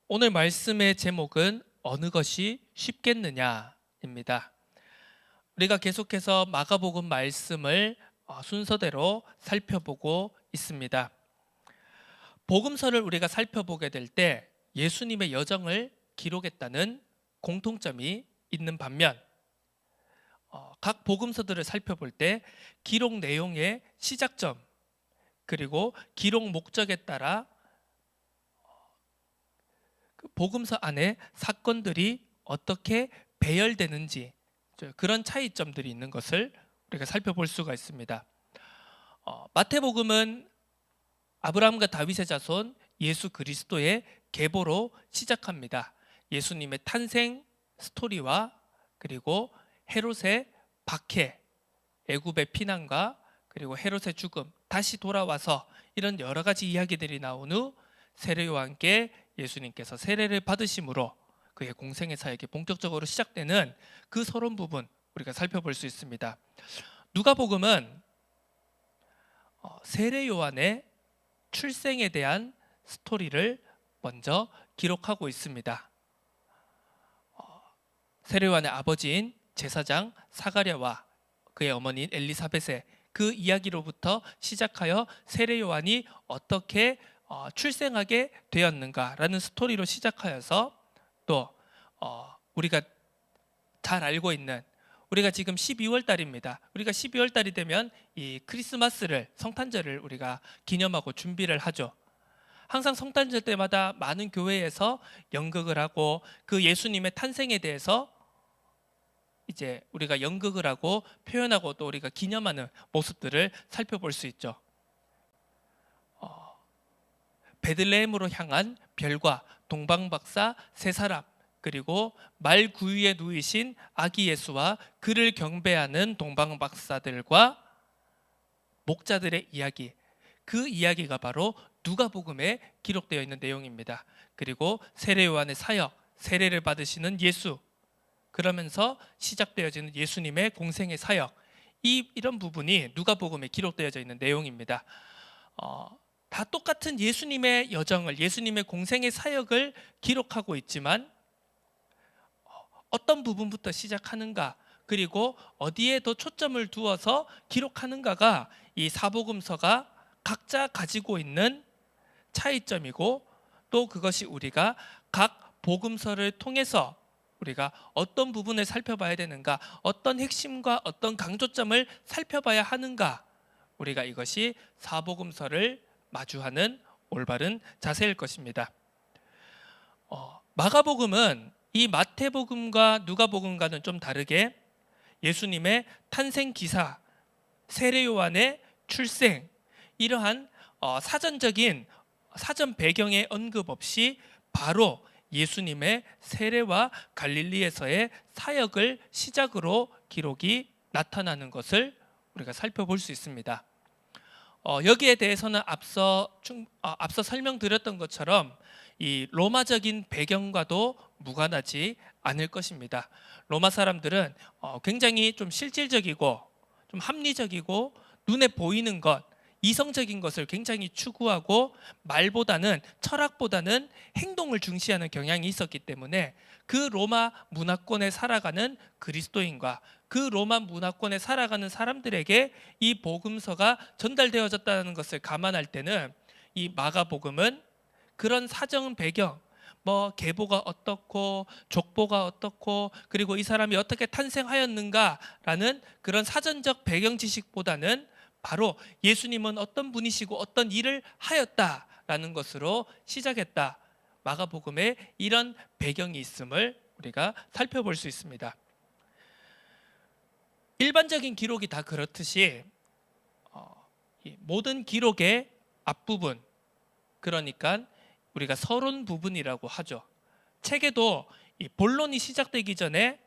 오늘 말씀의 제목은 어느 것이 쉽겠느냐입니다. 우리가 계속해서 마가복음 말씀을 순서대로 살펴보고 있습니다. 복음서를 우리가 살펴보게 될 때 예수님의 여정을 기록했다는 공통점이 있는 반면 각 복음서들을 살펴볼 때 기록 내용의 시작점 그리고 기록 목적에 따라 그 복음서 안에 사건들이 어떻게 배열되는지 그런 차이점들이 있는 것을 우리가 살펴볼 수가 있습니다. 마태복음은 아브라함과 다윗의 자손 예수 그리스도의 계보로 시작합니다. 예수님의 탄생 스토리와 그리고 헤롯의 박해, 애굽의 피난과 그리고 헤롯의 죽음, 다시 돌아와서 이런 여러 가지 이야기들이 나온 후 세례 요한께 예수님께서 세례를 받으심으로 그의 공생의 사역이 본격적으로 시작되는 그 서론 부분 우리가 살펴볼 수 있습니다. 누가복음은 세례 요한의 출생에 대한 스토리를 먼저 기록하고 있습니다. 세례 요한의 아버지인 제사장 사가랴와 그의 어머니인 엘리사벳의 그 이야기로부터 시작하여 세례 요한이 어떻게 출생하게 되었는가라는 스토리로 시작하여서 또 우리가 잘 알고 있는 우리가 지금 12월 달입니다. 우리가 12월 달이 되면 이 크리스마스를 성탄절을 우리가 기념하고 준비를 하죠. 항상 성탄절 때마다 많은 교회에서 연극을 하고 그 예수님의 탄생에 대해서 이제 우리가 연극을 하고 표현하고 또 우리가 기념하는 모습들을 살펴볼 수 있죠. 베들레헴으로 향한 별과 동방박사 세 사람 그리고 말 구유에 누이신 아기 예수와 그를 경배하는 동방박사들과 목자들의 이야기, 그 이야기가 바로 누가복음에 기록되어 있는 내용입니다. 그리고 세례 요한의 사역, 세례를 받으시는 예수, 그러면서 시작되어지는 예수님의 공생의 사역, 이런 부분이 누가복음에 기록되어져 있는 내용입니다. 다 똑같은 예수님의 여정을, 예수님의 공생의 사역을 기록하고 있지만 어떤 부분부터 시작하는가, 그리고 어디에 더 초점을 두어서 기록하는가가 이 사복음서가 각자 가지고 있는 차이점이고, 또 그것이 우리가 각 복음서를 통해서 우리가 어떤 부분을 살펴봐야 되는가, 어떤 핵심과 어떤 강조점을 살펴봐야 하는가, 우리가 이것이 사복음서를 마주하는 올바른 자세일 것입니다. 마가복음은 이 마태복음과 누가복음과는 좀 다르게 예수님의 탄생 기사, 세례 요한의 출생, 이러한 사전적인 사전 배경의 언급 없이 바로 예수님의 세례와 갈릴리에서의 사역을 시작으로 기록이 나타나는 것을 우리가 살펴볼 수 있습니다. 여기에 대해서는 앞서 설명드렸던 것처럼 이 로마적인 배경과도 무관하지 않을 것입니다. 로마 사람들은 굉장히 좀 실질적이고 좀 합리적이고 눈에 보이는 것, 이성적인 것을 굉장히 추구하고 말보다는 철학보다는 행동을 중시하는 경향이 있었기 때문에 그 로마 문화권에 살아가는 그리스도인과 그 로마 문화권에 살아가는 사람들에게 이 복음서가 전달되어졌다는 것을 감안할 때는 이 마가복음은 그런 사정 배경, 계보가 어떻고 족보가 어떻고 그리고 이 사람이 어떻게 탄생하였는가라는 그런 사전적 배경 지식보다는 바로 예수님은 어떤 분이시고 어떤 일을 하였다라는 것으로 시작했다. 마가복음에 이런 배경이 있음을 우리가 살펴볼 수 있습니다. 일반적인 기록이 다 그렇듯이 모든 기록의 앞부분, 그러니까 우리가 서론 부분이라고 하죠. 책에도 이 본론이 시작되기 전에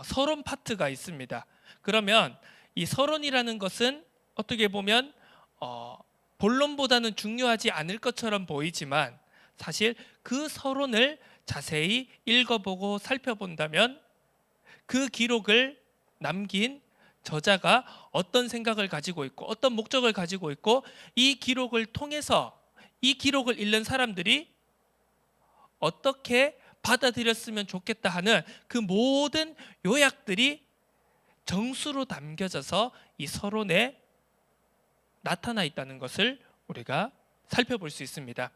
서론 파트가 있습니다. 그러면 이 서론이라는 것은 어떻게 보면 본론보다는 중요하지 않을 것처럼 보이지만 사실 그 서론을 자세히 읽어보고 살펴본다면 그 기록을 남긴 저자가 어떤 생각을 가지고 있고 어떤 목적을 가지고 있고 이 기록을 통해서 이 기록을 읽는 사람들이 어떻게 받아들였으면 좋겠다 하는 그 모든 요약들이 정수로 담겨져서 이 서론에 나타나 있다는 것을 우리가 살펴볼 수 있습니다.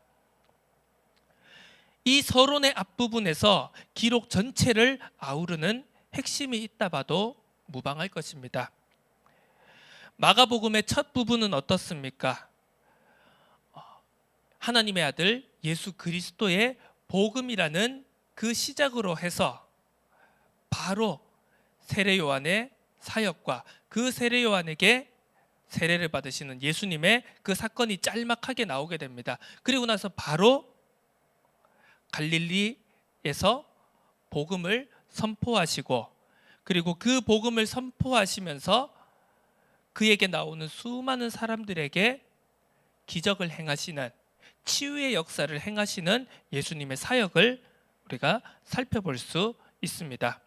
이 서론의 앞부분에서 기록 전체를 아우르는 핵심이 있다 봐도 무방할 것입니다. 마가복음의 첫 부분은 어떻습니까? 하나님의 아들 예수 그리스도의 복음이라는 그 시작으로 해서 바로 세례 요한의 사역과 그 세례 요한에게 세례를 받으시는 예수님의 그 사건이 짤막하게 나오게 됩니다. 그리고 나서 바로 갈릴리에서 복음을 선포하시고, 그리고 그 복음을 선포하시면서 그에게 나오는 수많은 사람들에게 기적을 행하시는, 치유의 역사를 행하시는 예수님의 사역을 우리가 살펴볼 수 있습니다.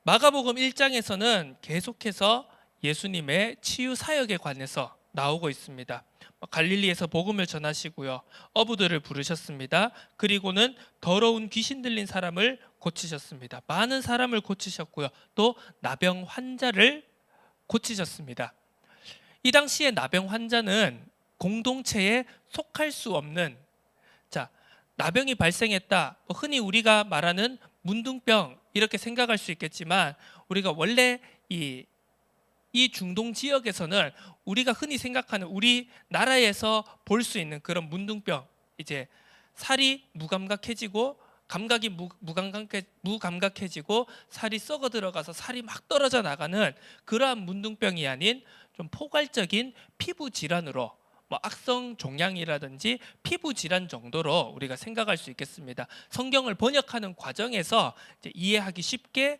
마가복음 1장에서는 계속해서 예수님의 치유 사역에 관해서 나오고 있습니다. 갈릴리에서 복음을 전하시고요, 어부들을 부르셨습니다. 그리고는 더러운 귀신 들린 사람을 고치셨습니다. 많은 사람을 고치셨고요, 또 나병 환자를 고치셨습니다. 이 당시에 나병 환자는 공동체에 속할 수 없는, 나병이 발생했다, 흔히 우리가 말하는 문둥병 이렇게 생각할 수 있겠지만, 우리가 원래 이 중동 지역에서는 우리가 흔히 생각하는 우리나라에서 볼 수 있는 그런 문둥병, 이제 살이 무감각해지고 감각이 무감각해지고 살이 썩어 들어가서 살이 막 떨어져 나가는 그러한 문둥병이 아닌 좀 포괄적인 피부 질환으로, 악성 종양이라든지 피부 질환 정도로 우리가 생각할 수 있겠습니다. 성경을 번역하는 과정에서 이제 이해하기 쉽게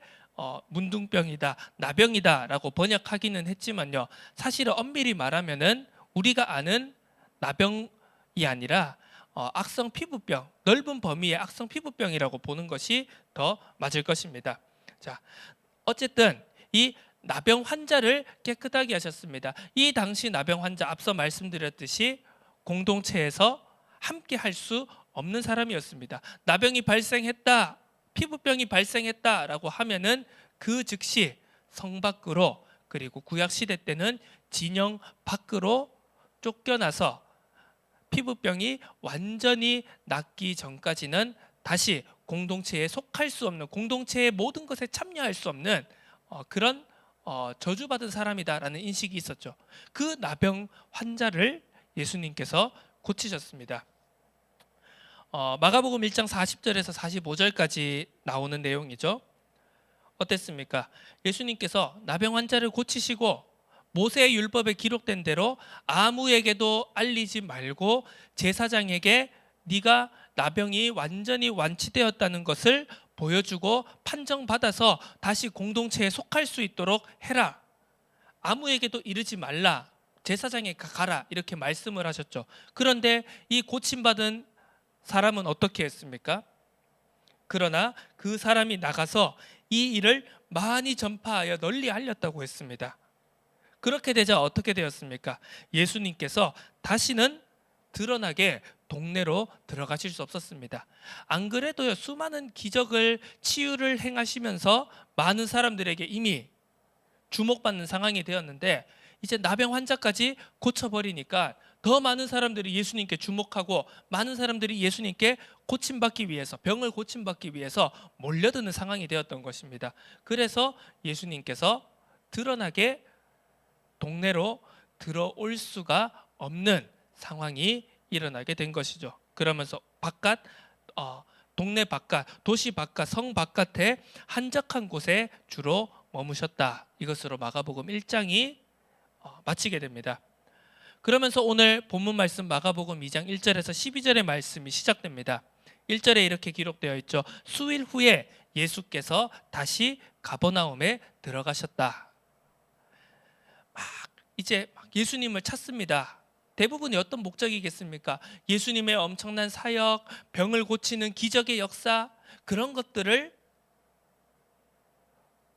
문둥병이다, 나병이다 라고 번역하기는 했지만요, 사실은 엄밀히 말하면은 우리가 아는 나병이 아니라 악성 피부병, 넓은 범위의 악성 피부병이라고 보는 것이 더 맞을 것입니다. 어쨌든 이 나병 환자를 깨끗하게 하셨습니다. 이 당시 나병 환자, 앞서 말씀드렸듯이 공동체에서 함께 할 수 없는 사람이었습니다. 나병이 발생했다, 피부병이 발생했다라고 하면은 그 즉시 성 밖으로, 그리고 구약 시대 때는 진영 밖으로 쫓겨나서 피부병이 완전히 낫기 전까지는 다시 공동체에 속할 수 없는, 공동체의 모든 것에 참여할 수 없는 그런 저주받은 사람이다라는 인식이 있었죠. 그 나병 환자를 예수님께서 고치셨습니다. 마가복음 1장 40절에서 45절까지 나오는 내용이죠. 어땠습니까? 예수님께서 나병 환자를 고치시고 모세의 율법에 기록된 대로 아무에게도 알리지 말고 제사장에게 네가 나병이 완전히 완치되었다는 것을 보여주고 판정받아서 다시 공동체에 속할 수 있도록 해라. 아무에게도 이르지 말라. 제사장에 가라. 이렇게 말씀을 하셨죠. 그런데 이 고침받은 사람은 어떻게 했습니까? 그러나 그 사람이 나가서 이 일을 많이 전파하여 널리 알렸다고 했습니다. 그렇게 되자 어떻게 되었습니까? 예수님께서 다시는 드러나게 동네로 들어가실 수 없었습니다. 안 그래도요, 수많은 기적을, 치유를 행하시면서 많은 사람들에게 이미 주목받는 상황이 되었는데, 이제 나병 환자까지 고쳐버리니까 더 많은 사람들이 예수님께 주목하고 많은 사람들이 예수님께 고침받기 위해서, 병을 고침받기 위해서 몰려드는 상황이 되었던 것입니다. 그래서 예수님께서 드러나게 동네로 들어올 수가 없는 상황이 일어나게 된 것이죠. 그러면서 동네 바깥, 도시 바깥, 성 바깥에 한적한 곳에 주로 머무셨다. 이것으로 마가복음 1장이 마치게 됩니다. 그러면서 오늘 본문 말씀 마가복음 2장 1절에서 12절의 말씀이 시작됩니다. 1절에 이렇게 기록되어 있죠. 수일 후에 예수께서 다시 가버나움에 들어가셨다. 이제 예수님을 찾습니다. 대부분이 어떤 목적이겠습니까? 예수님의 엄청난 사역, 병을 고치는 기적의 역사, 그런 것들을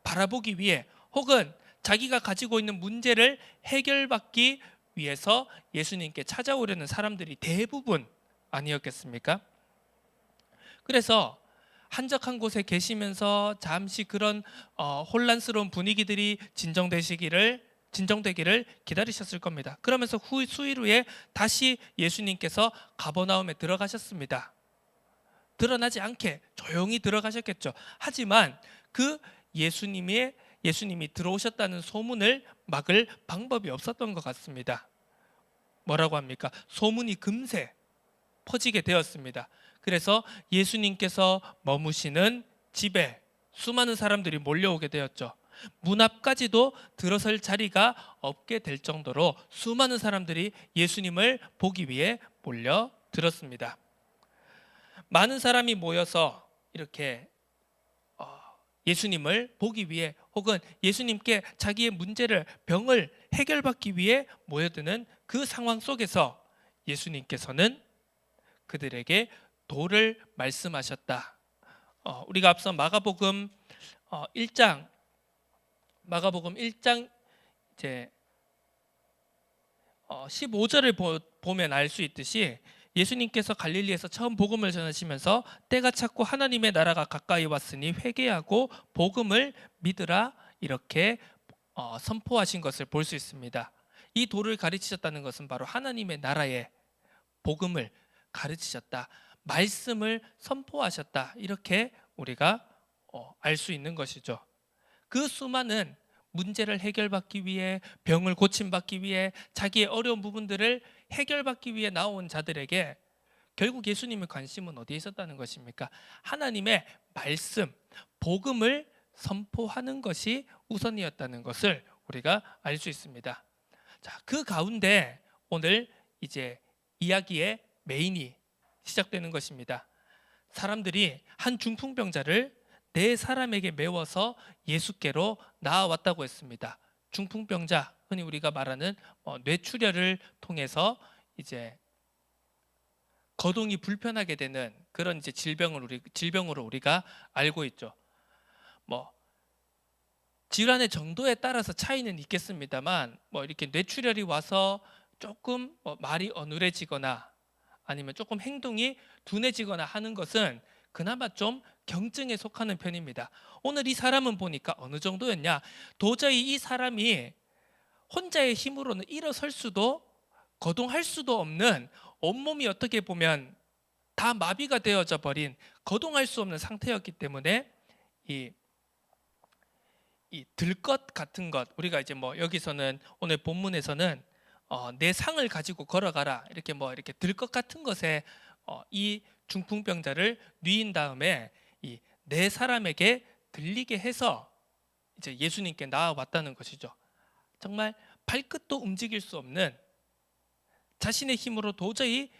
바라보기 위해, 혹은 자기가 가지고 있는 문제를 해결받기 위해서 예수님께 찾아오려는 사람들이 대부분 아니었겠습니까? 그래서 한적한 곳에 계시면서 잠시 그런 혼란스러운 분위기들이 진정되기를 기다리셨을 겁니다. 그러면서 수일 후에 다시 예수님께서 가버나움에 들어가셨습니다. 드러나지 않게 조용히 들어가셨겠죠. 하지만 그 예수님이 들어오셨다는 소문을 막을 방법이 없었던 것 같습니다. 뭐라고 합니까? 소문이 금세 퍼지게 되었습니다. 그래서 예수님께서 머무시는 집에 수많은 사람들이 몰려오게 되었죠. 문 앞까지도 들어설 자리가 없게 될 정도로 수많은 사람들이 예수님을 보기 위해 몰려들었습니다. 많은 사람이 모여서 이렇게 예수님을 보기 위해 혹은 예수님께 자기의 병을 해결받기 위해 모여드는 그 상황 속에서 예수님께서는 그들에게 도를 말씀하셨다. 우리가 앞서 마가복음 1장 이제 15절을 보면 알 수 있듯이 예수님께서 갈릴리에서 처음 복음을 전하시면서 때가 찼고 하나님의 나라가 가까이 왔으니 회개하고 복음을 믿으라 이렇게 선포하신 것을 볼 수 있습니다. 이 도를 가르치셨다는 것은 바로 하나님의 나라의 복음을 가르치셨다. 말씀을 선포하셨다. 이렇게 우리가 알 수 있는 것이죠. 그 수많은 문제를 해결받기 위해 병을 고침받기 위해 자기의 어려운 부분들을 해결받기 위해 나온 자들에게 결국 예수님의 관심은 어디에 있었다는 것입니까? 하나님의 말씀, 복음을 선포하는 것이 우선이었다는 것을 우리가 알 수 있습니다. 자, 그 가운데 오늘 이제 이야기의 메인이 시작되는 것입니다. 사람들이 한 중풍병자를 네 사람에게 메워서 예수께로 나아왔다고 했습니다. 중풍병자, 흔히 우리가 말하는 뇌출혈을 통해서 거동이 불편하게 되는 그런 질병으로 우리가 알고 있죠. 질환의 정도에 따라서 차이는 있겠습니다만 이렇게 뇌출혈이 와서 조금 말이 어눌해지거나 아니면 조금 행동이 둔해지거나 하는 것은 그나마 좀 경증에 속하는 편입니다. 오늘 이 사람은 보니까 어느 정도였냐? 도저히 이 사람이 혼자의 힘으로는 일어설 수도 거동할 수도 없는 온몸이 어떻게 보면 다 마비가 되어져 버린 거동할 수 없는 상태였기 때문에 이 들것 같은 것, 우리가 이제 여기서는 오늘 본문에서는 내 상을 가지고 걸어가라 이렇게 들것 같은 것에 이 중풍병자를 뉘인 다음에 이 네 사람에게 들리게 해서 이제 예수님께 나아왔다는 것이죠. 정말 발끝도 움직일 수 없는, 자신의 힘으로 도저히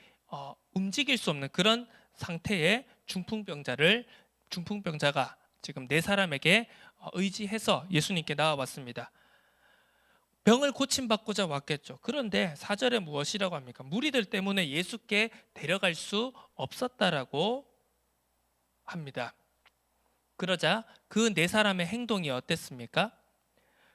움직일 수 없는 그런 상태의 중풍병자가 지금 네 사람에게 의지해서 예수님께 나아왔습니다. 병을 고침받고자 왔겠죠. 그런데 4절에 무엇이라고 합니까? 무리들 때문에 예수께 데려갈 수 없었다라고 합니다. 그러자 그 네 사람의 행동이 어땠습니까?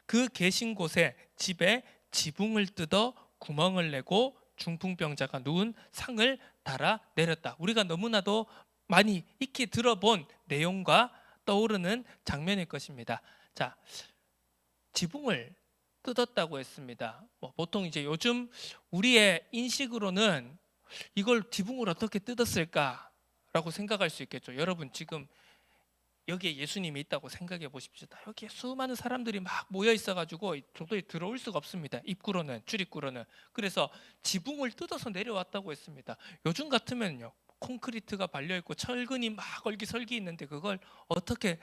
그 계신 곳에 집에 지붕을 뜯어 구멍을 내고 중풍병자가 누운 상을 달아 내렸다. 우리가 너무나도 많이 익히 들어본 내용과 떠오르는 장면일 것입니다. 자, 지붕을 뜯었다고 했습니다. 보통 이제 요즘 우리의 인식으로는 이걸 지붕을 어떻게 뜯었을까라고 생각할 수 있겠죠. 여러분 지금 여기에 예수님이 있다고 생각해 보십시오. 여기에 수많은 사람들이 막 모여 있어가지고 도저히 들어올 수가 없습니다. 출입구로는. 그래서 지붕을 뜯어서 내려왔다고 했습니다. 요즘 같으면요, 콘크리트가 발려 있고 철근이 막 얼기설기 있는데 그걸 어떻게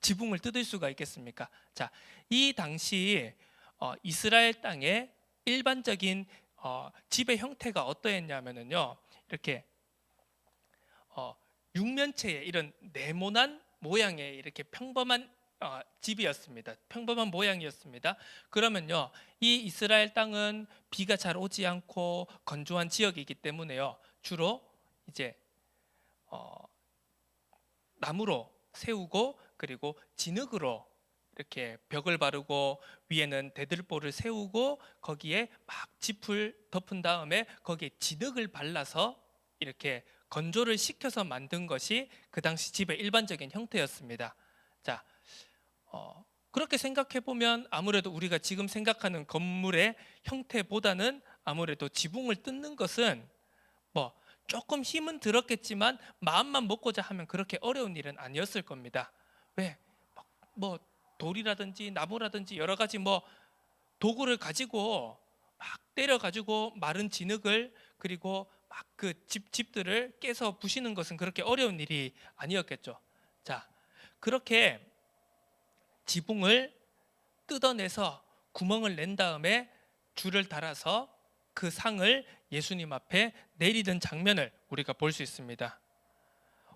지붕을 뜯을 수가 있겠습니까? 자, 이 당시 이스라엘 땅의 일반적인 집의 형태가 어떠했냐면요, 이렇게 육면체의 이런 네모난 모양의 이렇게 평범한 집이었습니다. 평범한 모양이었습니다. 그러면요, 이 이스라엘 땅은 비가 잘 오지 않고 건조한 지역이기 때문에요, 주로 이제 나무로 세우고 그리고 진흙으로 이렇게 벽을 바르고 위에는 대들보를 세우고 거기에 막 짚을 덮은 다음에 거기에 진흙을 발라서 이렇게 건조를 시켜서 만든 것이 그 당시 집의 일반적인 형태였습니다. 자, 그렇게 생각해 보면 아무래도 우리가 지금 생각하는 건물의 형태보다는 아무래도 지붕을 뜯는 것은 뭐 조금 힘은 들었겠지만 마음만 먹고자 하면 그렇게 어려운 일은 아니었을 겁니다. 왜? 뭐 돌이라든지 나무라든지 여러 가지 뭐 도구를 가지고 막 때려 가지고 마른 진흙을 그리고 막 그 집들을 깨서 부시는 것은 그렇게 어려운 일이 아니었겠죠. 자, 그렇게 지붕을 뜯어내서 구멍을 낸 다음에 줄을 달아서 그 상을 예수님 앞에 내리던 장면을 우리가 볼 수 있습니다.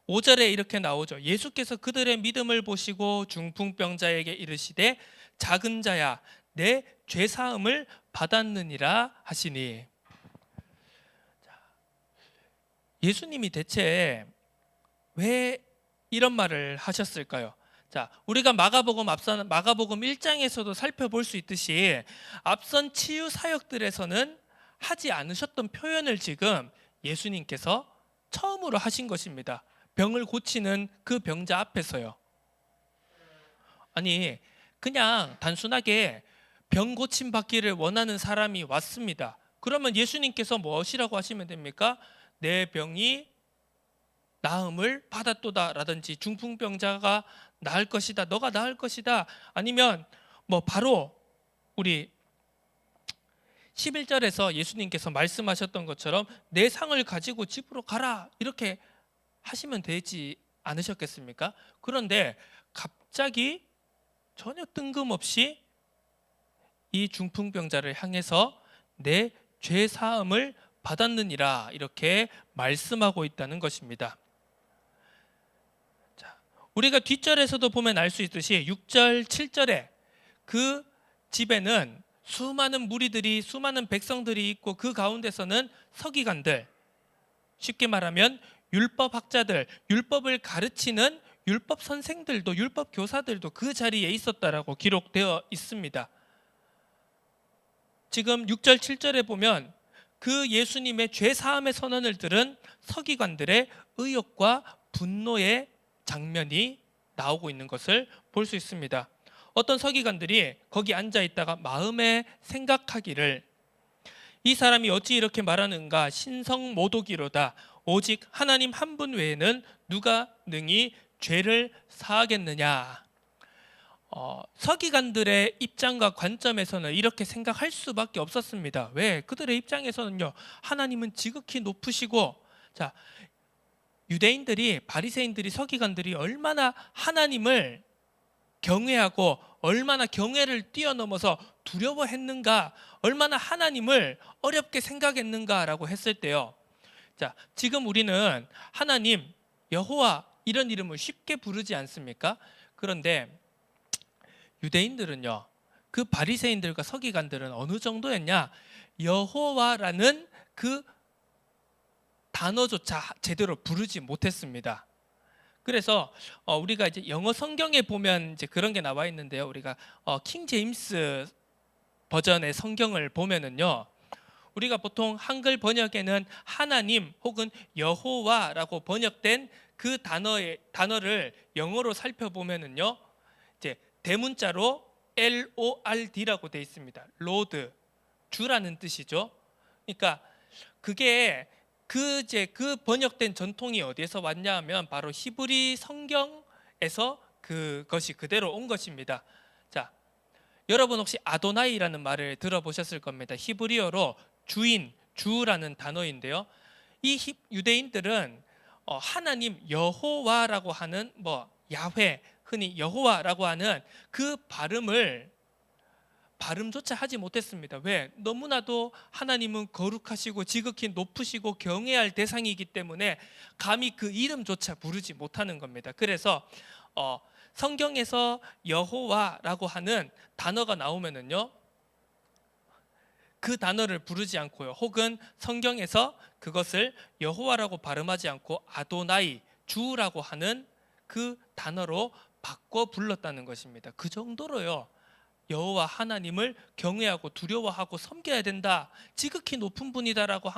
5절에 이렇게 나오죠. 예수께서 그들의 믿음을 보시고 중풍병자에게 이르시되 작은 자야 내 죄사함을 받았느니라 하시니. 예수님이 대체 왜 이런 말을 하셨을까요? 자, 우리가 마가복음 1장에서도 살펴볼 수 있듯이 앞선 치유 사역들에서는 하지 않으셨던 표현을 지금 예수님께서 처음으로 하신 것입니다. 병을 고치는 그 병자 앞에서요. 아니, 그냥 단순하게 병 고침 받기를 원하는 사람이 왔습니다. 그러면 예수님께서 무엇이라고 하시면 됩니까? 내 병이 나음을 받았도다 라든지 중풍병자가 나을 것이다, 너가 나을 것이다, 아니면 뭐 바로 우리 11절에서 예수님께서 말씀하셨던 것처럼 내 상을 가지고 집으로 가라 이렇게 하시면 되지 않으셨겠습니까? 그런데 갑자기 전혀 뜬금없이 이 중풍병자를 향해서 내 죄 사함을 받았느니라 이렇게 말씀하고 있다는 것입니다. 자, 우리가 뒷절에서도 보면 알 수 있듯이 6절, 7절에 그 집에는 수많은 무리들이 수많은 백성들이 있고 그 가운데서는 서기관들, 쉽게 말하면 율법학자들, 율법을 가르치는 율법 선생들도 율법 교사들도 그 자리에 있었다라고 기록되어 있습니다. 지금 6절 7절에 보면 그 예수님의 죄 사함의 선언을 들은 서기관들의 의욕과 분노의 장면이 나오고 있는 것을 볼 수 있습니다. 어떤 서기관들이 거기 앉아 있다가 마음에 생각하기를 이 사람이 어찌 이렇게 말하는가 신성모독이로다 오직 하나님 한 분 외에는 누가 능히 죄를 사하겠느냐. 서기관들의 입장과 관점에서는 이렇게 생각할 수밖에 없었습니다. 왜? 그들의 입장에서는요, 하나님은 지극히 높으시고, 자, 유대인들이 바리새인들이 서기관들이 얼마나 하나님을 경외하고 얼마나 경외를 뛰어넘어서 두려워했는가, 얼마나 하나님을 어렵게 생각했는가라고 했을 때요. 자, 지금 우리는 하나님, 여호와 이런 이름을 쉽게 부르지 않습니까? 그런데 유대인들은요, 그 바리새인들과 서기관들은 어느 정도였냐? 여호와라는 그 단어조차 제대로 부르지 못했습니다. 그래서 우리가 이제 영어 성경에 보면 이제 그런 게 나와 있는데요. 우리가 킹 제임스 버전의 성경을 보면은요, 우리가 보통 한글 번역에는 하나님 혹은 여호와라고 번역된 그 단어를 영어로 살펴보면은요, 이제 대문자로 LORD라고 되어 있습니다. 로드, 주라는 뜻이죠. 그러니까 그게 그 번역된 전통이 어디에서 왔냐 하면 바로 히브리 성경에서 그것이 그대로 온 것입니다. 자, 여러분 혹시 아도나이라는 말을 들어보셨을 겁니다. 히브리어로 주인, 주라는 단어인데요. 이 유대인들은 하나님 여호와라고 하는 뭐 야훼, 흔히 여호와라고 하는 그 발음조차 하지 못했습니다. 왜? 너무나도 하나님은 거룩하시고 지극히 높으시고 경외할 대상이기 때문에 감히 그 이름조차 부르지 못하는 겁니다. 그래서 성경에서 여호와라고 하는 단어가 나오면은요, 그 단어를 부르지 않고요, 혹은 성경에서 그것을 여호와라고 발음하지 않고 아도나이, 주라고 하는 그 단어로 바꿔 불렀다는 것입니다. 그 정도로요, 여호와 하나님을 경외하고 두려워하고 섬겨야 된다, 지극히 높은 분이다라고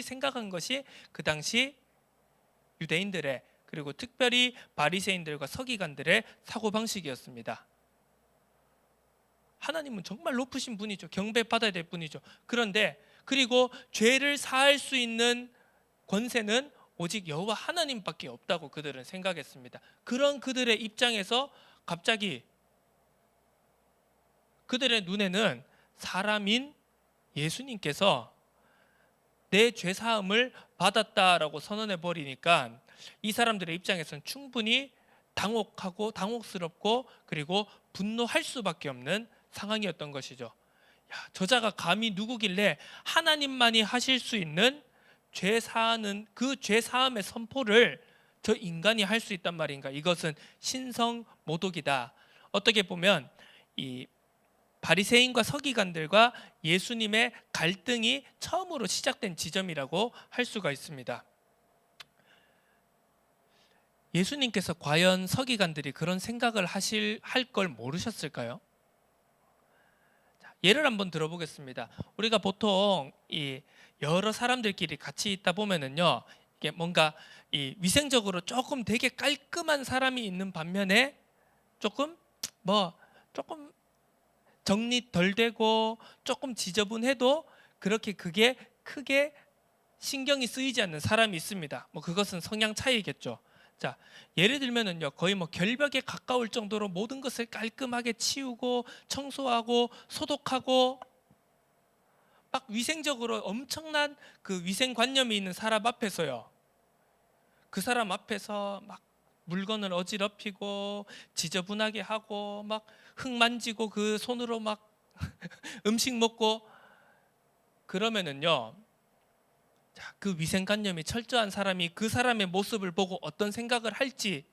생각한 것이 그 당시 유대인들의, 그리고 특별히 바리새인들과 서기관들의 사고방식이었습니다. 하나님은 정말 높으신 분이죠. 경배받아야 될 분이죠. 그런데 그리고 죄를 사할 수 있는 권세는 오직 여호와 하나님밖에 없다고 그들은 생각했습니다. 그런 그들의 입장에서 갑자기 그들의 눈에는 사람인 예수님께서 내 죄사함을 받았다라고 선언해 버리니까 이 사람들의 입장에서는 충분히 당혹하고 당혹스럽고 그리고 분노할 수밖에 없는 상황이었던 것이죠. 야, 저자가 감히 누구길래 하나님만이 하실 수 있는 죄사하는 그 죄사함의 선포를 저 인간이 할 수 있단 말인가? 이것은 신성모독이다. 어떻게 보면 이 바리새인과 서기관들과 예수님의 갈등이 처음으로 시작된 지점이라고 할 수가 있습니다. 예수님께서 과연 서기관들이 그런 생각을 할 걸 모르셨을까요? 예를 한번 들어보겠습니다. 우리가 보통 이 여러 사람들끼리 같이 있다 보면은요, 이게 뭔가 이 위생적으로 조금 되게 깔끔한 사람이 있는 반면에 조금 정리 덜 되고 조금 지저분해도 그렇게 그게 크게 신경이 쓰이지 않는 사람이 있습니다. 그것은 성향 차이겠죠. 자, 예를 들면은요, 거의 결벽에 가까울 정도로 모든 것을 깔끔하게 치우고 청소하고 소독하고 막 위생적으로 엄청난 그 위생관념이 있는 사람 앞에서요, 그 사람 앞에서 막 물건을 어지럽히고 지저분하게 하고 막 흙 만지고 그 손으로 막 음식 먹고 그러면은요, 자, 그 위생관념이 철저한 사람이 그 사람의 모습을 보고 어떤 생각을 할지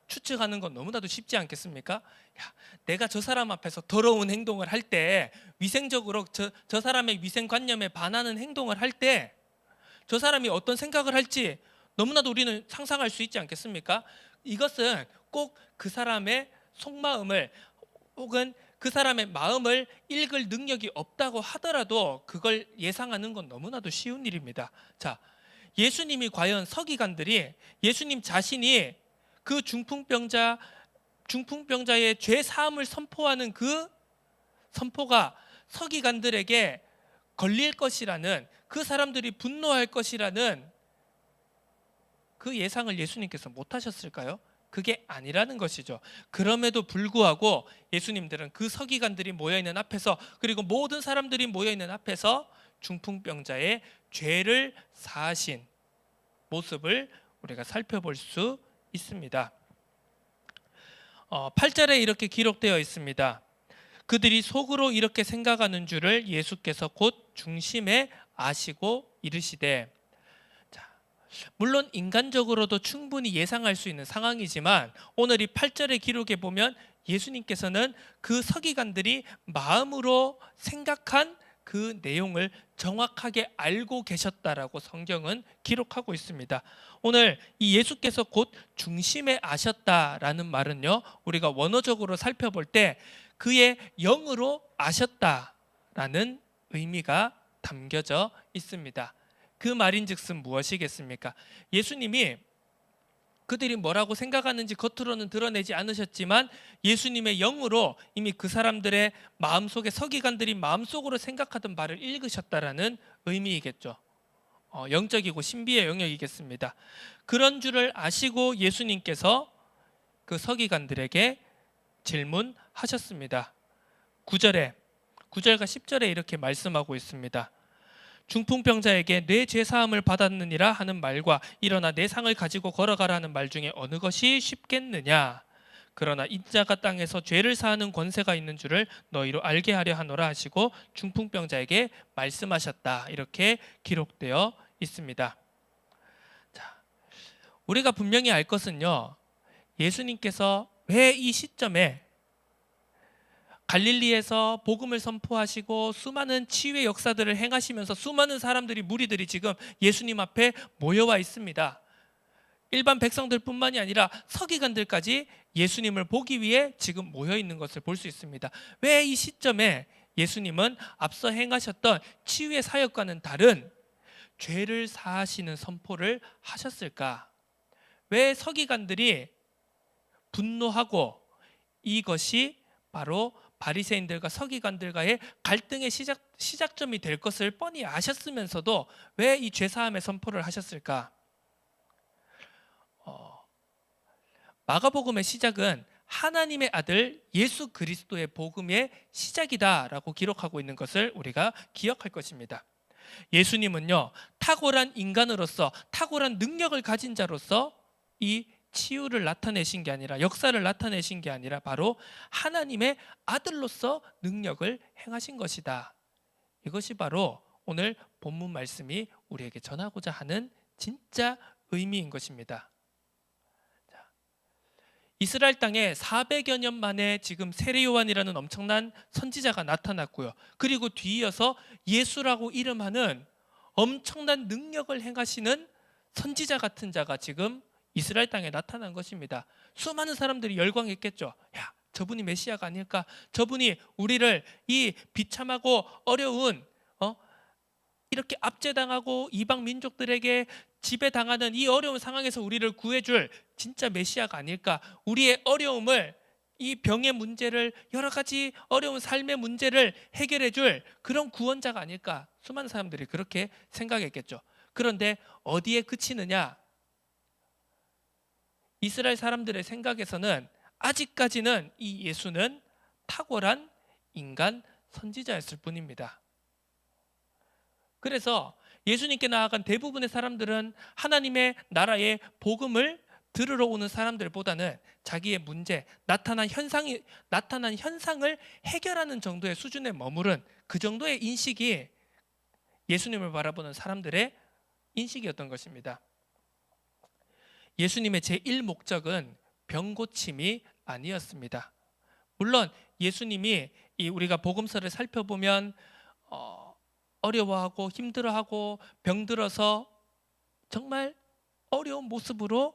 추측하는 건 너무나도 쉽지 않겠습니까? 야, 내가 저 사람 앞에서 더러운 행동을 할 때, 위생적으로 저 사람의 위생관념에 반하는 행동을 할 때 저 사람이 어떤 생각을 할지 너무나도 우리는 상상할 수 있지 않겠습니까? 이것은 꼭 그 사람의 속마음을 혹은 그 사람의 마음을 읽을 능력이 없다고 하더라도 그걸 예상하는 건 너무나도 쉬운 일입니다. 자, 예수님이 과연 서기관들이 예수님 자신이 그 중풍병자의 죄 사함을 선포하는 그 선포가 서기관들에게 걸릴 것이라는, 그 사람들이 분노할 것이라는 그 예상을 예수님께서 못 하셨을까요? 그게 아니라는 것이죠. 그럼에도 불구하고 예수님들은 그 서기관들이 모여있는 앞에서, 그리고 모든 사람들이 모여있는 앞에서 중풍병자의 죄를 사하신 모습을 우리가 살펴볼 수 있습니다. 8절에 이렇게 기록되어 있습니다. 그들이 속으로 이렇게 생각하는 줄을 예수께서 곧 중심에 아시고 이르시되. 물론 인간적으로도 충분히 예상할 수 있는 상황이지만 오늘 이 8절의 기록에 보면 예수님께서는 그 서기관들이 마음으로 생각한 그 내용을 정확하게 알고 계셨다라고 성경은 기록하고 있습니다. 오늘 이 예수께서 곧 중심에 아셨다라는 말은요, 우리가 원어적으로 살펴볼 때 그의 영으로 아셨다라는 의미가 담겨져 있습니다. 그 말인즉슨 무엇이겠습니까? 예수님이 그들이 뭐라고 생각하는지 겉으로는 드러내지 않으셨지만 예수님의 영으로 이미 그 사람들의 마음속에, 서기관들이 마음속으로 생각하던 바를 읽으셨다라는 의미이겠죠. 영적이고 신비의 영역이겠습니다. 그런 줄을 아시고 예수님께서 그 서기관들에게 질문하셨습니다. 9절과 10절에 이렇게 말씀하고 있습니다. 중풍병자에게 내 죄사함을 받았느니라 하는 말과 일어나 내 상을 가지고 걸어가라 하는 말 중에 어느 것이 쉽겠느냐? 그러나 인자가 땅에서 죄를 사하는 권세가 있는 줄을 너희로 알게 하려 하노라 하시고 중풍병자에게 말씀하셨다. 이렇게 기록되어 있습니다. 자, 우리가 분명히 알 것은요, 예수님께서 왜 이 시점에 갈릴리에서 복음을 선포하시고 수많은 치유의 역사들을 행하시면서 수많은 사람들이, 무리들이 지금 예수님 앞에 모여와 있습니다. 일반 백성들뿐만이 아니라 서기관들까지 예수님을 보기 위해 지금 모여 있는 것을 볼 수 있습니다. 왜 이 시점에 예수님은 앞서 행하셨던 치유의 사역과는 다른 죄를 사하시는 선포를 하셨을까? 왜 서기관들이 분노하고 이것이 바로 바리새인들과 서기관들과의 갈등의 시작점이 될 것을 뻔히 아셨으면서도 왜 이 죄사함의 선포를 하셨을까? 마가복음의 시작은 하나님의 아들 예수 그리스도의 복음의 시작이다라고 기록하고 있는 것을 우리가 기억할 것입니다. 예수님은요, 탁월한 인간으로서, 탁월한 능력을 가진 자로서 이 치유를 나타내신 게 아니라, 역사를 나타내신 게 아니라 바로 하나님의 아들로서 능력을 행하신 것이다. 이것이 바로 오늘 본문 말씀이 우리에게 전하고자 하는 진짜 의미인 것입니다. 이스라엘 땅에 400여 년 만에 지금 세례 요한이라는 엄청난 선지자가 나타났고요. 그리고 뒤이어서 예수라고 이름하는 엄청난 능력을 행하시는 선지자 같은 자가 지금 이스라엘 땅에 나타난 것입니다. 수많은 사람들이 열광했겠죠. 야, 저분이 메시아가 아닐까? 저분이 우리를 이 비참하고 어려운 이렇게 압제당하고 이방 민족들에게 지배당하는 이 어려운 상황에서 우리를 구해줄 진짜 메시아가 아닐까? 우리의 어려움을, 이 병의 문제를, 여러 가지 어려운 삶의 문제를 해결해줄 그런 구원자가 아닐까? 수많은 사람들이 그렇게 생각했겠죠. 그런데 어디에 그치느냐? 이스라엘 사람들의 생각에서는 아직까지는 이 예수는 탁월한 인간 선지자였을 뿐입니다. 그래서 예수님께 나아간 대부분의 사람들은 하나님의 나라의 복음을 들으러 오는 사람들보다는 자기의 문제, 나타난 현상을 해결하는 정도의 수준에 머무른 그 정도의 인식이 예수님을 바라보는 사람들의 인식이었던 것입니다. 예수님의 제1목적은 병 고침이 아니었습니다. 물론 예수님이 우리가 복음서를 살펴보면 어려워하고 힘들어하고 병들어서 정말 어려운 모습으로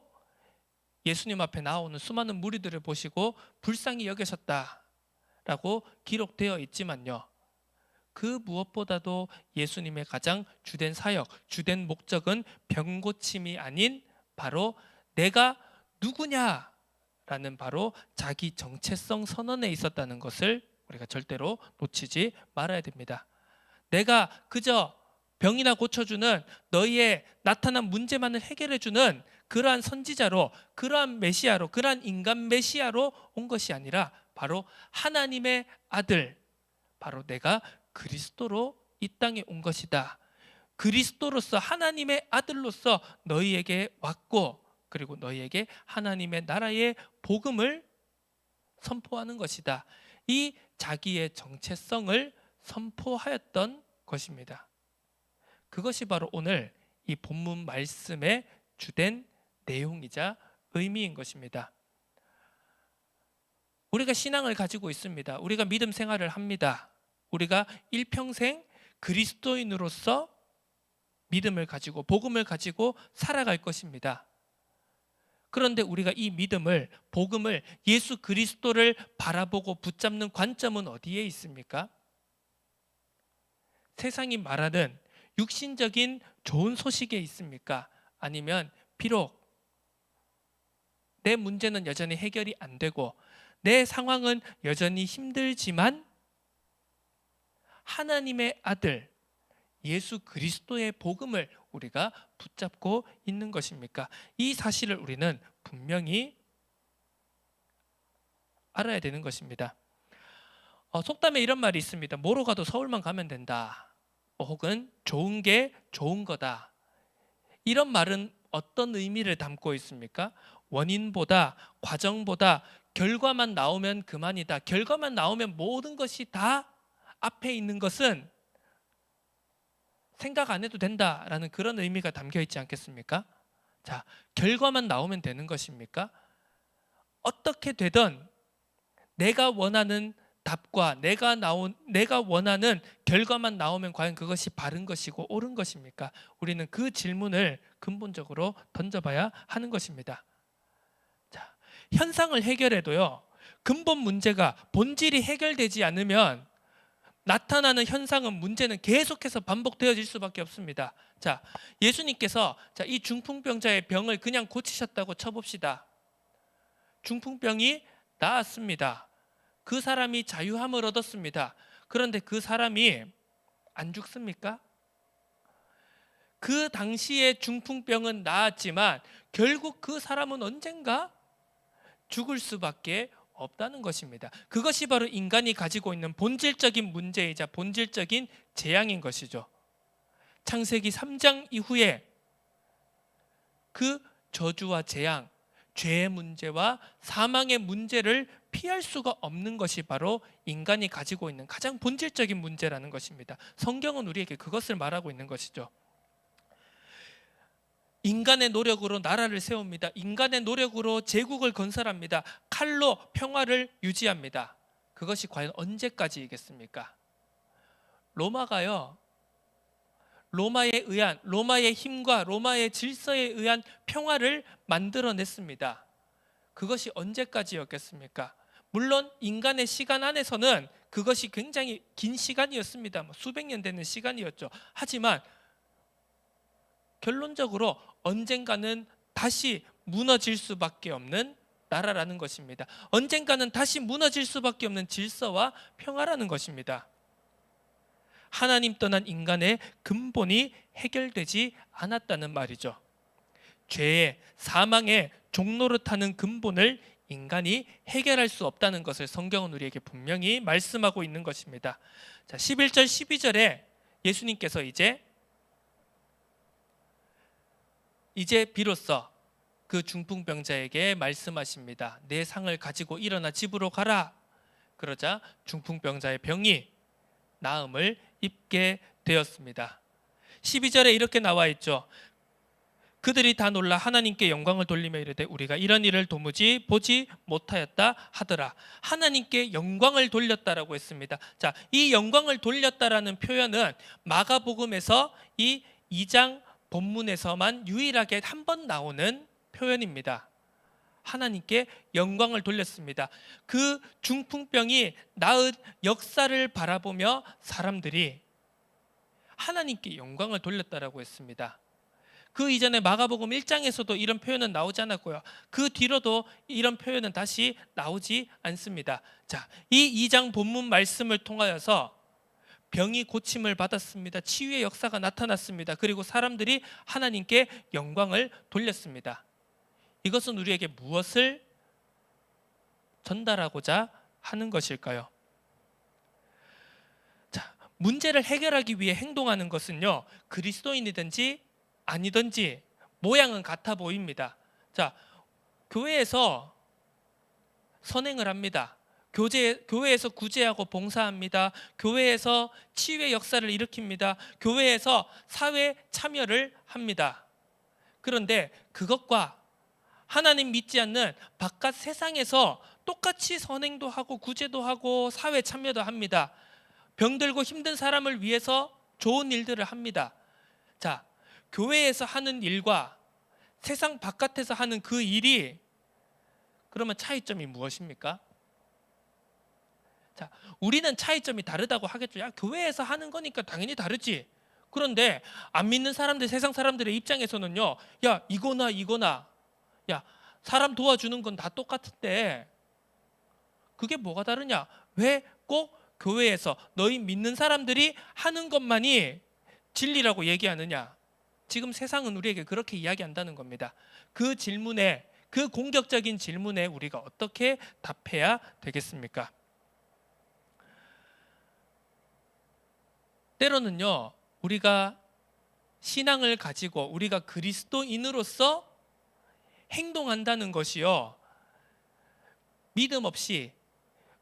예수님 앞에 나오는 수많은 무리들을 보시고 불쌍히 여기셨다라고 기록되어 있지만요, 그 무엇보다도 예수님의 가장 주된 사역, 주된 목적은 병 고침이 아닌 바로 내가 누구냐라는 바로 자기 정체성 선언에 있었다는 것을 우리가 절대로 놓치지 말아야 됩니다. 내가 그저 병이나 고쳐주는, 너희의 나타난 문제만을 해결해주는 그러한 선지자로, 그러한 메시아로, 그러한 인간 메시아로 온 것이 아니라 바로 하나님의 아들, 바로 내가 그리스도로 이 땅에 온 것이다. 그리스도로서, 하나님의 아들로서 너희에게 왔고, 그리고 너희에게 하나님의 나라의 복음을 선포하는 것이다. 이 자기의 정체성을 선포하였던 것입니다. 그것이 바로 오늘 이 본문 말씀의 주된 내용이자 의미인 것입니다. 우리가 신앙을 가지고 있습니다. 우리가 믿음 생활을 합니다. 우리가 일평생 그리스도인으로서 믿음을 가지고 복음을 가지고 살아갈 것입니다. 그런데 우리가 이 믿음을, 복음을, 예수 그리스도를 바라보고 붙잡는 관점은 어디에 있습니까? 세상이 말하는 육신적인 좋은 소식에 있습니까? 아니면 비록 내 문제는 여전히 해결이 안 되고 내 상황은 여전히 힘들지만 하나님의 아들 예수 그리스도의 복음을 우리가 붙잡고 있는 것입니까? 이 사실을 우리는 분명히 알아야 되는 것입니다. 속담에 이런 말이 있습니다. 뭐로 가도 서울만 가면 된다. 혹은 좋은 게 좋은 거다. 이런 말은 어떤 의미를 담고 있습니까? 원인보다, 과정보다 결과만 나오면 그만이다. 결과만 나오면 모든 것이 다, 앞에 있는 것은 생각 안 해도 된다라는 그런 의미가 담겨 있지 않겠습니까? 자, 결과만 나오면 되는 것입니까? 어떻게 되든 내가 원하는 답과 내가 원하는 결과만 나오면 과연 그것이 바른 것이고 옳은 것입니까? 우리는 그 질문을 근본적으로 던져봐야 하는 것입니다. 자, 현상을 해결해도요, 근본 문제가 본질이 해결되지 않으면 나타나는 현상은 문제는 계속해서 반복되어질 수밖에 없습니다. 자, 예수님께서 이 중풍병자의 병을 그냥 고치셨다고 쳐봅시다. 중풍병이 나았습니다. 그 사람이 자유함을 얻었습니다. 그런데 그 사람이 안 죽습니까? 그 당시에 중풍병은 나았지만 결국 그 사람은 언젠가 죽을 수밖에 없다는 것입니다. 그것이 바로 인간이 가지고 있는 본질적인 문제이자 본질적인 재앙인 것이죠. 창세기 3장 이후에 그 저주와 재앙, 죄의 문제와 사망의 문제를 피할 수가 없는 것이 바로 인간이 가지고 있는 가장 본질적인 문제라는 것입니다. 성경은 우리에게 그것을 말하고 있는 것이죠. 인간의 노력으로 나라를 세웁니다. 인간의 노력으로 제국을 건설합니다. 칼로 평화를 유지합니다. 그것이 과연 언제까지이겠습니까? 로마가요, 로마의 힘과 로마의 질서에 의한 평화를 만들어냈습니다. 그것이 언제까지였겠습니까? 물론 인간의 시간 안에서는 그것이 굉장히 긴 시간이었습니다. 수백 년 되는 시간이었죠. 하지만 결론적으로 언젠가는 다시 무너질 수밖에 없는 나라라는 것입니다. 언젠가는 다시 무너질 수밖에 없는 질서와 평화라는 것입니다. 하나님 떠난 인간의 근본이 해결되지 않았다는 말이죠. 죄의, 사망의 종노릇하는 근본을 인간이 해결할 수 없다는 것을 성경은 우리에게 분명히 말씀하고 있는 것입니다. 자, 11절 12절에 예수님께서 이제 비로소 그 중풍병자에게 말씀하십니다. 내 상을 가지고 일어나 집으로 가라. 그러자 중풍병자의 병이 나음을 입게 되었습니다. 12절에 이렇게 나와 있죠. 그들이 다 놀라 하나님께 영광을 돌리며 이르되 우리가 이런 일을 도무지 보지 못하였다 하더라. 하나님께 영광을 돌렸다라고 했습니다. 자, 이 영광을 돌렸다라는 표현은 마가복음에서 이 2장 본문에서만 유일하게 한 번 나오는 표현입니다. 하나님께 영광을 돌렸습니다. 그 중풍병이 나은 역사를 바라보며 사람들이 하나님께 영광을 돌렸다라고 했습니다. 그 이전에 마가복음 1장에서도 이런 표현은 나오지 않았고요. 그 뒤로도 이런 표현은 다시 나오지 않습니다. 자, 이 2장 본문 말씀을 통하여서 병이 고침을 받았습니다. 치유의 역사가 나타났습니다. 그리고 사람들이 하나님께 영광을 돌렸습니다. 이것은 우리에게 무엇을 전달하고자 하는 것일까요? 자, 문제를 해결하기 위해 행동하는 것은요, 그리스도인이든지 아니든지 모양은 같아 보입니다. 자, 교회에서 선행을 합니다. 교회에서 구제하고 봉사합니다. 교회에서 치유의 역사를 일으킵니다. 교회에서 사회 참여를 합니다. 그런데 그것과 하나님 믿지 않는 바깥 세상에서 똑같이 선행도 하고 구제도 하고 사회 참여도 합니다. 병들고 힘든 사람을 위해서 좋은 일들을 합니다. 자, 교회에서 하는 일과 세상 바깥에서 하는 그 일이 그러면 차이점이 무엇입니까? 자, 우리는 차이점이 다르다고 하겠죠. 야, 교회에서 하는 거니까 당연히 다르지. 그런데 안 믿는 사람들, 세상 사람들의 입장에서는요, 야, 이거나 야, 사람 도와주는 건 다 똑같은데 그게 뭐가 다르냐? 왜 꼭 교회에서 너희 믿는 사람들이 하는 것만이 진리라고 얘기하느냐? 지금 세상은 우리에게 그렇게 이야기한다는 겁니다. 그 질문에, 그 공격적인 질문에 우리가 어떻게 답해야 되겠습니까? 때로는요, 우리가 신앙을 가지고 우리가 그리스도인으로서 행동한다는 것이요, 믿음 없이,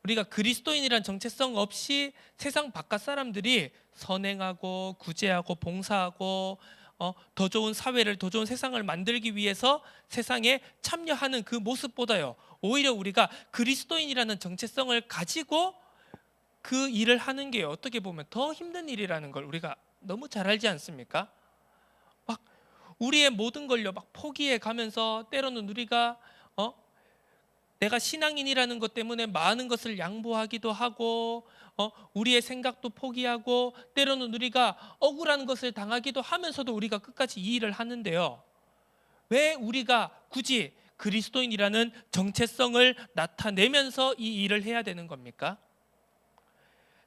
우리가 그리스도인이란 정체성 없이 세상 바깥 사람들이 선행하고 구제하고 봉사하고 더 좋은 사회를, 더 좋은 세상을 만들기 위해서 세상에 참여하는 그 모습보다요, 오히려 우리가 그리스도인이라는 정체성을 가지고 그 일을 하는 게 어떻게 보면 더 힘든 일이라는 걸 우리가 너무 잘 알지 않습니까? 막 우리의 모든 걸요 막 포기해 가면서 때로는 우리가 내가 신앙인이라는 것 때문에 많은 것을 양보하기도 하고 우리의 생각도 포기하고 때로는 우리가 억울한 것을 당하기도 하면서도 우리가 끝까지 이 일을 하는데요. 왜 우리가 굳이 그리스도인이라는 정체성을 나타내면서 이 일을 해야 되는 겁니까?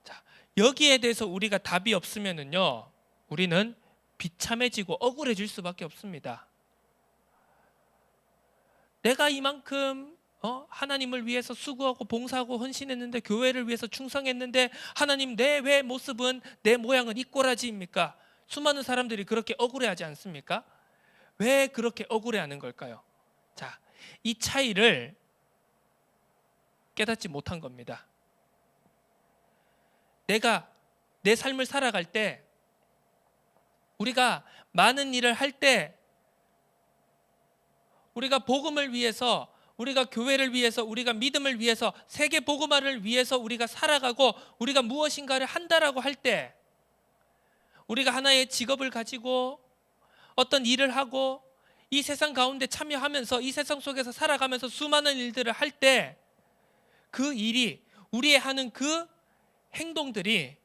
자, 여기에 대해서 우리가 답이 없으면은요, 우리는 비참해지고 억울해질 수밖에 없습니다. 내가 이만큼 하나님을 위해서 수고하고 봉사하고 헌신했는데, 교회를 위해서 충성했는데, 하나님 내 왜 모습은, 내 모양은 이 꼬라지입니까? 수많은 사람들이 그렇게 억울해하지 않습니까? 왜 그렇게 억울해하는 걸까요? 자, 이 차이를 깨닫지 못한 겁니다. 내가 내 삶을 살아갈 때, 우리가 많은 일을 할 때, 우리가 복음을 위해서, 우리가 교회를 위해서, 우리가 믿음을 위해서, 세계 복음화를 위해서 우리가 살아가고 우리가 무엇인가를 한다라고 할 때, 우리가 하나의 직업을 가지고 어떤 일을 하고 이 세상 가운데 참여하면서 이 세상 속에서 살아가면서 수많은 일들을 할 때, 그 일이, 우리의 하는 그 행동들이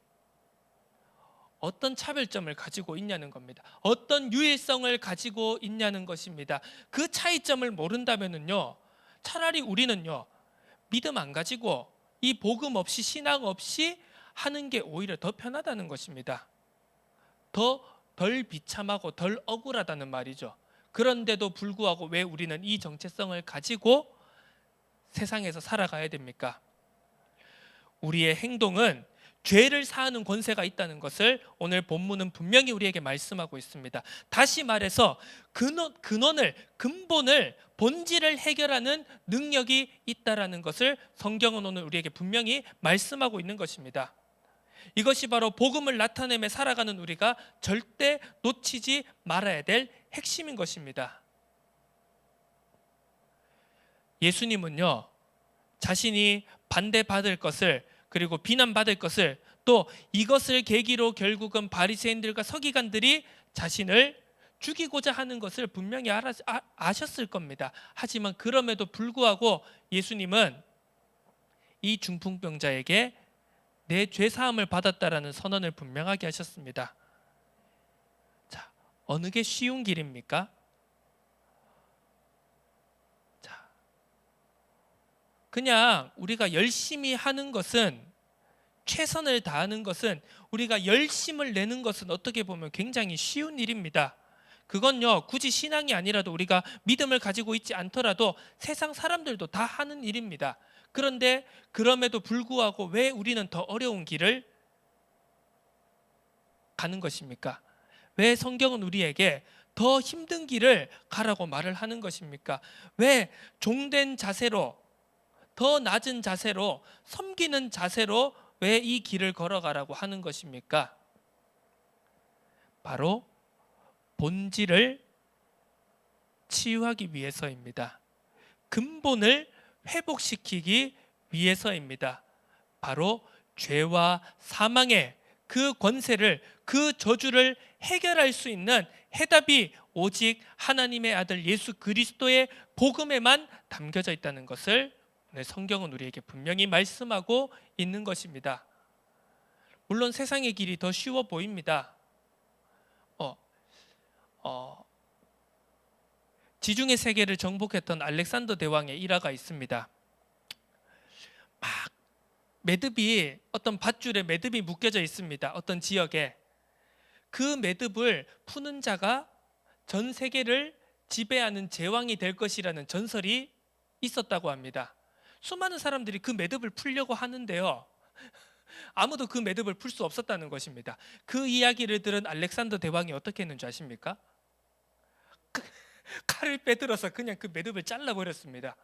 어떤 차별점을 가지고 있냐는 겁니다. 어떤 유일성을 가지고 있냐는 것입니다. 그 차이점을 모른다면요, 차라리 우리는요, 믿음 안 가지고 이 복음 없이, 신앙 없이 하는 게 오히려 더 편하다는 것입니다. 덜 비참하고 덜 억울하다는 말이죠. 그런데도 불구하고 왜 우리는 이 정체성을 가지고 세상에서 살아가야 됩니까? 우리의 행동은 죄를 사하는 권세가 있다는 것을 오늘 본문은 분명히 우리에게 말씀하고 있습니다. 다시 말해서 근본을, 본질을 해결하는 능력이 있다라는 것을 성경은 오늘 우리에게 분명히 말씀하고 있는 것입니다. 이것이 바로 복음을 나타내며 살아가는 우리가 절대 놓치지 말아야 될 핵심인 것입니다. 예수님은요, 자신이 반대받을 것을, 그리고 비난받을 것을, 또 이것을 계기로 결국은 바리새인들과 서기관들이 자신을 죽이고자 하는 것을 분명히 아셨을 겁니다. 하지만 그럼에도 불구하고 예수님은 이 중풍병자에게 내 죄사함을 받았다라는 선언을 분명하게 하셨습니다. 자, 어느 게 쉬운 길입니까? 자, 그냥 우리가 열심히 하는 것은, 최선을 다하는 것은, 우리가 열심을 내는 것은 어떻게 보면 굉장히 쉬운 일입니다. 그건요, 굳이 신앙이 아니라도, 우리가 믿음을 가지고 있지 않더라도 세상 사람들도 다 하는 일입니다. 그런데 그럼에도 불구하고 왜 우리는 더 어려운 길을 가는 것입니까? 왜 성경은 우리에게 더 힘든 길을 가라고 말을 하는 것입니까? 왜 종된 자세로, 더 낮은 자세로, 섬기는 자세로 왜 이 길을 걸어가라고 하는 것입니까? 바로 본질을 치유하기 위해서입니다. 근본을 회복시키기 위해서입니다. 바로 죄와 사망의 그 권세를, 그 저주를 해결할 수 있는 해답이 오직 하나님의 아들 예수 그리스도의 복음에만 담겨져 있다는 것을 성경은 우리에게 분명히 말씀하고 있는 것입니다. 물론 세상의 길이 더 쉬워 보입니다. 지중해 세계를 정복했던 알렉산더 대왕의 일화가 있습니다. 막 매듭이, 어떤 밧줄에 매듭이 묶여져 있습니다. 어떤 지역에. 그 매듭을 푸는 자가 전 세계를 지배하는 제왕이 될 것이라는 전설이 있었다고 합니다. 수많은 사람들이 그 매듭을 풀려고 하는데요, 아무도 그 매듭을 풀 수 없었다는 것입니다. 그 이야기를 들은 알렉산더 대왕이 어떻게 했는지 아십니까? 칼을 빼들어서 그냥 그 매듭을 잘라버렸습니다.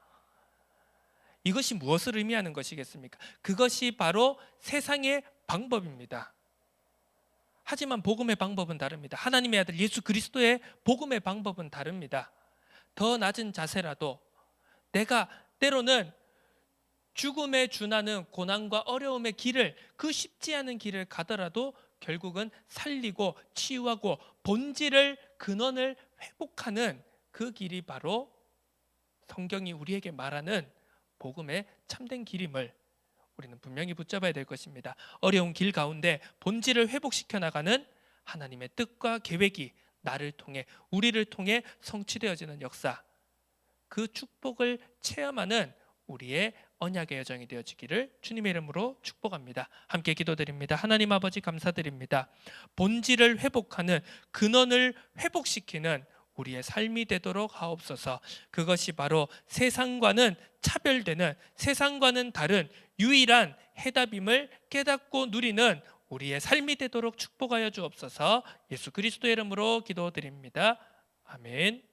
이것이 무엇을 의미하는 것이겠습니까? 그것이 바로 세상의 방법입니다. 하지만 복음의 방법은 다릅니다. 하나님의 아들 예수 그리스도의 복음의 방법은 다릅니다. 더 낮은 자세라도, 내가 때로는 죽음에 준하는 고난과 어려움의 길을, 그 쉽지 않은 길을 가더라도 결국은 살리고 치유하고 본질을, 근원을 회복하는 그 길이 바로 성경이 우리에게 말하는 복음의 참된 길임을 우리는 분명히 붙잡아야 될 것입니다. 어려운 길 가운데 본질을 회복시켜 나가는 하나님의 뜻과 계획이 나를 통해, 우리를 통해 성취되어지는 역사, 그 축복을 체험하는 우리의 언약의 여정이 되어지기를 주님의 이름으로 축복합니다. 함께 기도드립니다. 하나님 아버지, 감사드립니다. 본질을 회복하는, 근원을 회복시키는 우리의 삶이 되도록 하옵소서. 그것이 바로 세상과는 차별되는, 세상과는 다른 유일한 해답임을 깨닫고 누리는 우리의 삶이 되도록 축복하여 주옵소서. 예수 그리스도의 이름으로 기도드립니다. 아멘.